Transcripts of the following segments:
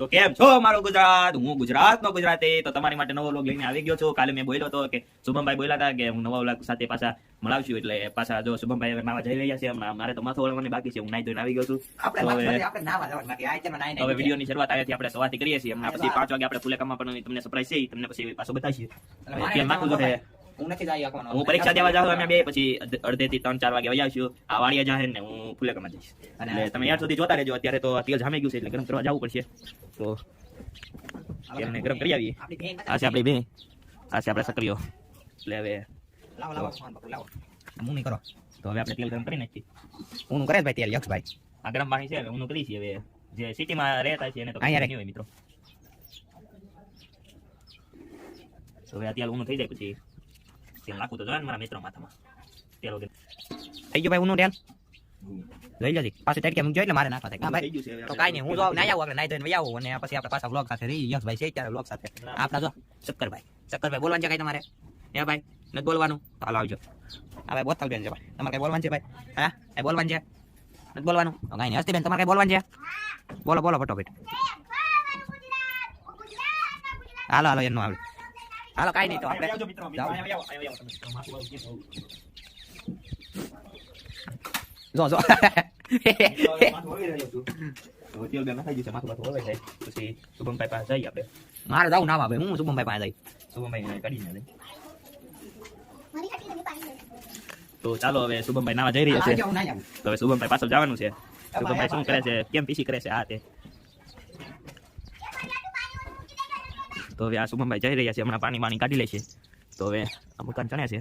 તો કેમ છો મારો ગુજરાત? હું ગુજરાતનો ગુજરાતી. તો તમારી માટે નવો વ્લોગ લઈને આવી ગયો છું. કાલે મેં બોલ્યો હતો કે શુભમભાઈ બોલ્યા હતા કે હું નવા વ્લોગ સાથે પાછા મળાવશું, એટલે પાછા જો શુભમભાઈ હવે નાવા જઈ રહ્યા છે. મારે તો માથું વળવાની બાકી છે. હું નાઈ ધોઈને આવી ગયો છું. હવે વિડીયોની શરૂઆત અહીંયાથી આપણે સવારથી કરીએ છીએ. હમણાં પછી 5 વાગે આપણે ફુલેકામાં પણ તમને સરપ્રાઈઝ છે, તમને પછી પાછો બતાવીએ. તેલ નાખવું જોઈએ. હું પરીક્ષા દેવા જાઉં અમે બે, પછી અડધેથી 3-4 વાગે વહી આવશું. આ વાડિયા જાહે ને હું ફુલેકામાં જઈશ. એટલે તમે યાર સુધી જોતા રહેજો. અત્યારે તો તેલ જામી ગયું છે એટલે ગરમ કરવા જવું પડશે. તો તેલને ગરમ કરી આવીએ. આ છે આપણી બે, આ છે આપણે સક્રિયો. એટલે હવે ઊનું કરો. તો હવે આપણે તેલ ગરમ કરી નાખીએ. ઊનું કરે ભાઈ તેલ યક્ષભાઈ. આ ગરમ પાણી છે, હવે ઊનું કરી છીએ. હવે જે સિટીમાં રહેતા છે એને તો અહીંયા નહીં હોય મિત્રો. તો હવે આ તેલ ઊનું થઈ જાય પછી તેલ નાખવું તો જોઈએ ને મારા મિત્રો માથામાં. તેલ વગર થઈ ગયું ભાઈ ઊનું તેલ લઈ લેજે. પાછું ટેટકે મૂકજો એટલે મારે નાખવા થાય. હા થઈ ભાઈ ગયું છે. તો કાંઈ નહીં, હું જો નાઈ આવું, આપણે નાઈ ધોઈને વહી આવું અને પછી આપણે પાછા વ્લોગ સાથે રહી. યક્ષભાઈ છે ત્યારે વ્લોગ સાથે. આપણા જો શક્કરભાઈ બોલવાનું છે કાંઈ તમારે? હે ભાઈ નથી બોલવાનું? હાલો આવજો. હા ભાઈ બોતલ બેન છે ભાઈ, તમારે કઈ બોલવાનું છે ભાઈ? હા એ બોલવાનું છે? નથી બોલવાનું? કાંઈ નહીં. હસ્તી બેન તમારે કઈ બોલવાનું છે? બોલો બોલો ફટોફટ. હાલો હાલો એનું આવડે. હાલો કાંઈ નહીં તો આપણે જો જો તેલ ગરમ થઈ ગયું છે, માથું બાથું હવે જાય પછી શુભમભાઈ પાસે જઈએ આપણે. મારે જાવું ના આવે, હું શુભમભાઈ પાસે જઈ. શુભમભાઈ કાઢીને લઈ. તો ચાલો હવે શુભમભાઈ નાવા જઈ રહ્યા છે. તો હવે શુભમભાઈ પાછળ જવાનું છે. શુભમભાઈ શું કરે છે, કેમ પીસી કરે છે, આ તે. તો હવે આ શુભમભાઈ જઈ રહ્યા છે, હમણાં પાણી કાઢી લે છે. તો હવે આ મકાન ચણે છે,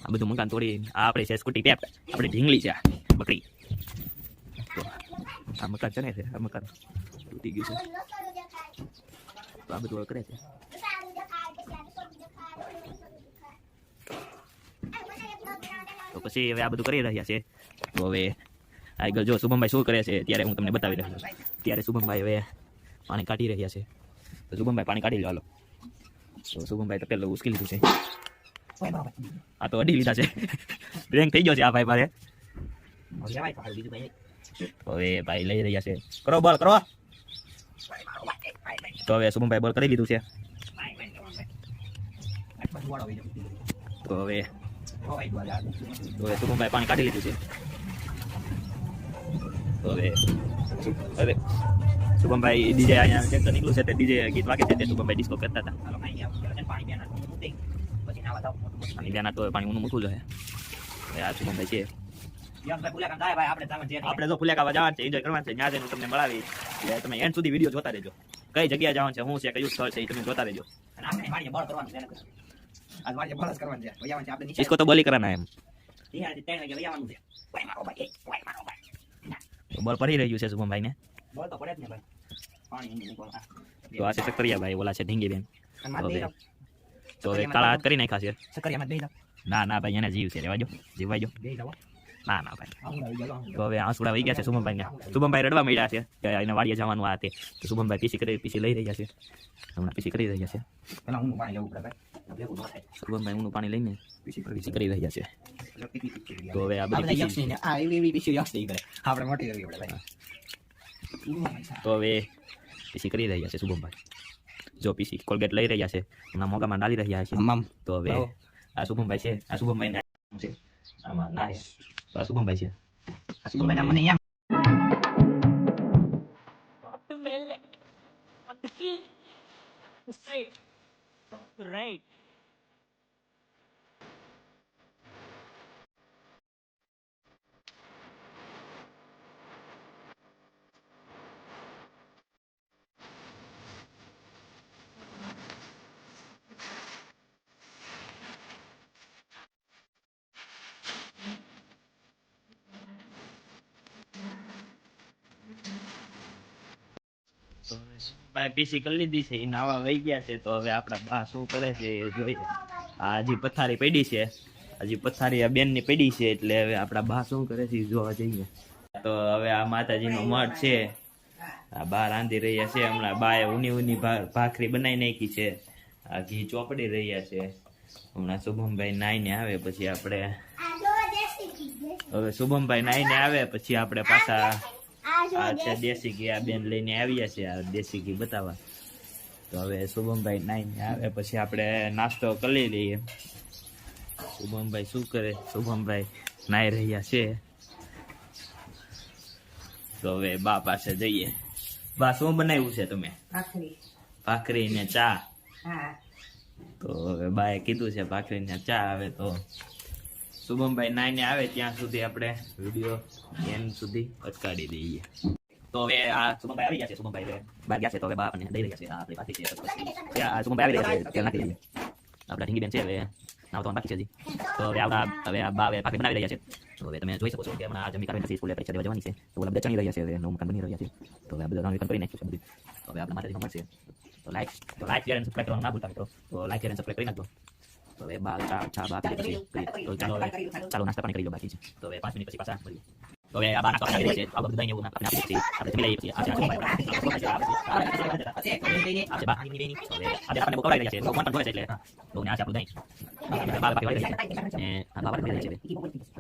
આ બધું મકાન તોડી. આ આપણી છે સ્કૂટી પેપ, આપણી ઢીંગલી છે આ બકરી. તો આ મકાન ચણે છે, આ મકાન તૂટી ગયું છે. તો આ બધું કરે છે. તો પછી હવે આ બધું કરી રહ્યા છે. તો હવે આગળ જો શુભમભાઈ શું કરે છે ત્યારે હું તમને બતાવી રહ્યો છું. ત્યારે શુભમભાઈ હવે પાણી કાઢી રહ્યા છે. તો શુભમભાઈ પાણી કાઢી લો હાલો. તો શુભમભાઈ તો પેલું ઉશ્કેલી લીધું છે. આ તો અડી લીધા છે. રેન્ક થઈ ગયો છે આ ભાઈ પાસે. તો હવે ભાઈ લઈ રહ્યા છે. કરો બોલ કરો. તો હવે શુભમભાઈ બોલ કરી લીધું છે. તો હવે શુભમભાઈ પાણી કાઢી લીધું છે. તો હવે શુભમભાઈ ડીજે અહીંયા ટ્રેક્ટર નીકળ્યું છે તે ડીજે ગીત વાગે છે તે શુભમભાઈ ડિસ્કો કરતા હતા. પાણી ધ્યાન તો પાણી ઊનું મૂકવું જોઈએ. આ શુભમભાઈ છે. આપણે જો ફુલેકાવા જવાનું છે, એન્જોય કરવાનું છે, ત્યાં જઈને તમને મળાવી. એટલે તમે એન્ડ સુધી વિડીયો જોતા રહેજો. કઈ જગ્યાએ જવાનું છે, શું છે, કયું સ્થળ છે એ તમે જોતા રહેજો. इसको तो बोली कराना है એમ. બોલ પડી રહ્યું છે શુભમભાઈ ને. તો આ છે સક્કરિયા ભાઈ, ઓલા છે ઢીંગી બેન. તો હવે કાળા હાથ કરી નાખ્યા છે. ના ના ભાઈ એને જીવ છે, રેવા જો, જીવવા જો. ના ના ભાઈ. તો હવે આંસુડા વહી ગયા છે શુભમભાઈ ને. શુભમભાઈ રડવા મળ્યા છે કે એને વાડીએ જવાનું આ તે. તો શુભમભાઈ પીસી લઈ રહ્યા છે. હમણાં પીસી કરી રહ્યા છે. શુભમભાઈ ઊનું પાણી લઈને પીસી કરી રહ્યા છે. તો હવે આ બધી તો હવે પીસી કરી રહ્યા છે શુભમભાઈ. જો પીસી કોલગેટ લઈ રહ્યા છે, હમણાં મોગામાં ડાલી રહ્યા છે. તો હવે આ શુભમભાઈ છે, આ શુભમભાઈ છે આમાં ના છે. તો આ શુભમભાઈ છે, આ શુભમભાઈ મને એમ right. પીસી કરી લીધી છે, નાવા વહી ગયા છે. તો હવે આપણા બા શું કરે છે એ જોઈએ. આ હજી પથારી પડી છે, હજી પથારી આ બેન ની પડી છે, એટલે હવે આપણા બા શું કરે છે જોવા જઈએ. તો હવે આ માતાજીનો મઠ છે, આ બા રાંધી રહ્યા છે. હમણાં બાએ ઊની ભાખરી બનાવી નાખી છે, આ ઘી ચોપડી રહ્યા છે. હમણાં શુભમભાઈ નાઈને આવે પછી આપણે, હવે શુભમભાઈ નાઈને આવે પછી આપણે પાછા આ છે દેશી ઘી, આ બેન લઈને આવ્યા છે આ દેશી ઘી બતાવવા. તો હવે શુભમભાઈ નાઈને આવે પછી આપણે નાસ્તો કરી લઈએ. શુભમભાઈ શું કરે? શુભમભાઈ નાઈ રહ્યા છે. તો હવે બા પાસે જઈએ. બા શું બનાવ્યું છે તમે? ભાખરી ને ચા. તો હવે બાએ કીધું છે ભાખરી ને ચા. હવે તો શુભમભાઈ નાઈને આવે ત્યાં સુધી આપણે વિડીયો એન્ડ સુધી અટકાડી દઈએ. તો હવે આ શુભમભાઈ આવી ગયા છે. શુભમભાઈ હવે બહાર ગયા છે તો હવે બા આપણને દઈ રહ્યા છે. આ આપણી ભાખરી છે. પછી આ શુભમભાઈ આવી રહ્યા છે તેલ નાખી દઈએ. આપણા ઢીંગી બેન છે હવે નાવતો બાકી છે હજી. તો હવે આ બા હવે ભાખરી બનાવી રહ્યા છે. તો હવે તમે જોઈ શકો છો કે હમણાં આ જમી કાઢીને પછી સ્કૂલે પરીક્ષા દેવા જવાની છે. તો ઓલા બધા ચણી રહ્યા છે. હવે નવું મકાન બની રહ્યા છે. તો હવે આ બધા નવું કરી નાખ્યું છે બધું. તો હવે આપણા માતાજીનો મળશે. તો લાઈક શેર અને સબસ્ક્રાઇબ કરવાનું ના ભૂલતા મિત્રો. તો લાઈક શેર અને સબસ્ક્રાઇબ કરી નાખજો. તો હવે બા ચા બા આપી દે પછી તો ચાલો નાસ્તા પાણી કરી લો બાકી છે. તો હવે 5 મિનિટ પછી પાછા મળીએ. તો હવે આ બા નાસ્તા કરી રહ્યા છે. આ બધું દહીં એવું આપણે આપી દઈએ. આપણે જમી લઈએ પછી આ ચા બા આપણને બહુ કરાવી રહ્યા છે. કોણ પણ જોડે છે એટલે બહુ ને આ છે આપણું દહીં. બા પાકી વાળી રહ્યા છે. ને આ બા પાકી રહ્યા છે.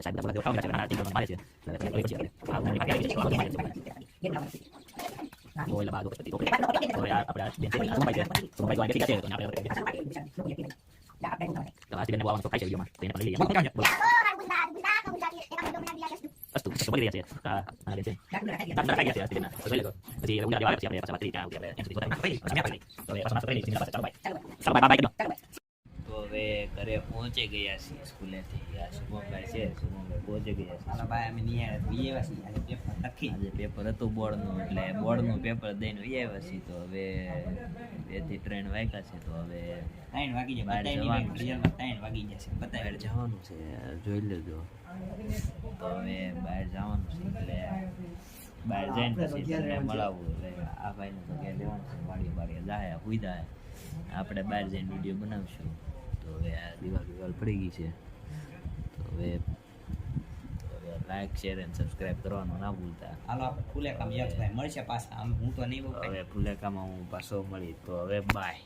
સાહેબ બધા ખાવા છે. ના ટીમ મારે છે. એટલે પછી આ પાકી આવી છે. તો એલા બા પછી તો હવે આપણે બેન છે. સુભાઈ તો બેસી ગયા છે. તો આપણે તો આ બેન બોલાવવાનું તો ખાઈ છે વિડિયોમાં. તો એને પણ લઈ લઈએ. અસ્તુ તો બોલી રહ્યા છે. આ બેન છે. દાદા ખાઈ ગયા છે બેન. તો જોઈ લો. પછી ઉડા દેવા પછી આપણે પાછા વાત કરી ત્યાં આપણે એમ સુધી બતાવી. તો હવે પાછા નાસ્તો કરી લઈએ. ચાલો બાય. ચાલો બાય બાય. તો હવે ઘરે પહોંચી ગયા છીએ સ્કૂલેથી. આ શુભમભાઈ છે. શુભમભાઈ પહોંચી ગયા છે. હાલો ભાઈ અમે નિયા બીએવા છીએ આજે પેપર લખી. આજે પેપર હતું બોર્ડનું એટલે બોર્ડનું પેપર દઈને આવ્યા છીએ. તો હવે 2 થી 3 વાગ્યા છે. તો હવે 3 વાગી જાય. બહાર બધાયની જવાનું છે. રિઝલ્ટમાં 3 વાગી જશે. બહાર જવાનું છે. જોઈ લેજો. તો હવે બહાર જવાનું છે એટલે બહાર જઈને પછી તમને મળાવું. એટલે આ ભાઈને તો ક્યાં લેવાનું છે વાડીએ જાય હુઈ આપણે બહાર જઈને વિડીયો બનાવશું. તો હવે આ દિવાલ પડી ગઈ છે. તો હવે લાઈક શેર અને સબસ્ક્રાઇબ કરવાનું ના ભૂલતા. હાલો આપણે ફૂલેકામ યશભાઈ મળશે પાછા. આમ હું તો નહીં બહુ હવે ફુલેકામાં હું પાછો મળી. તો હવે બાય.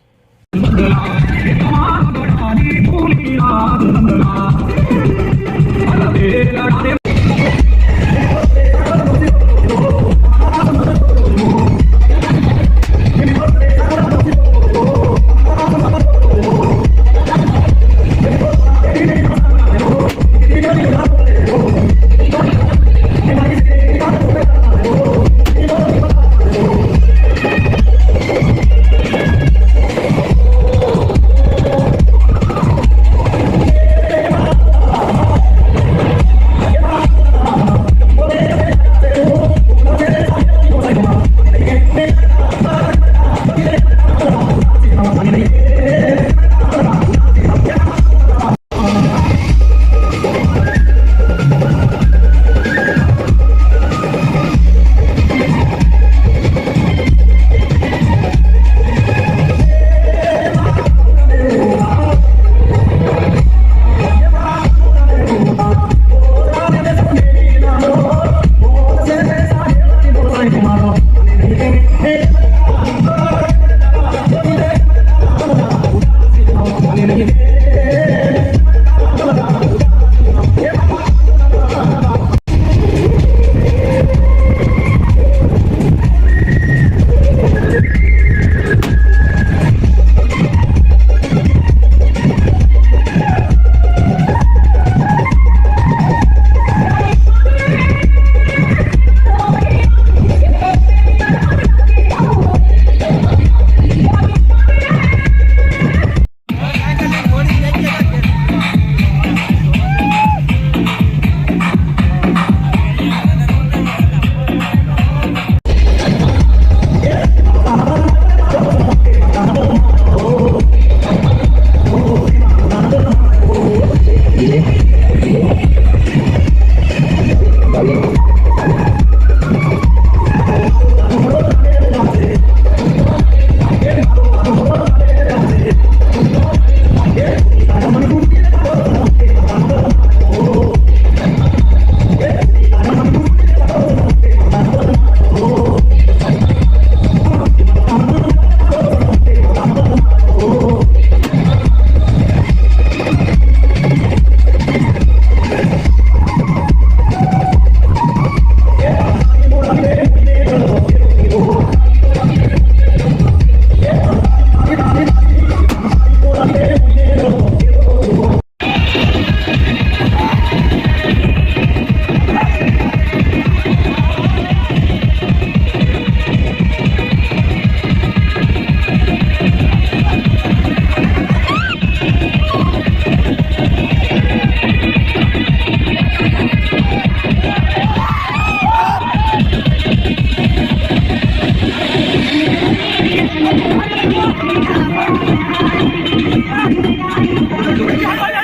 क्या बोल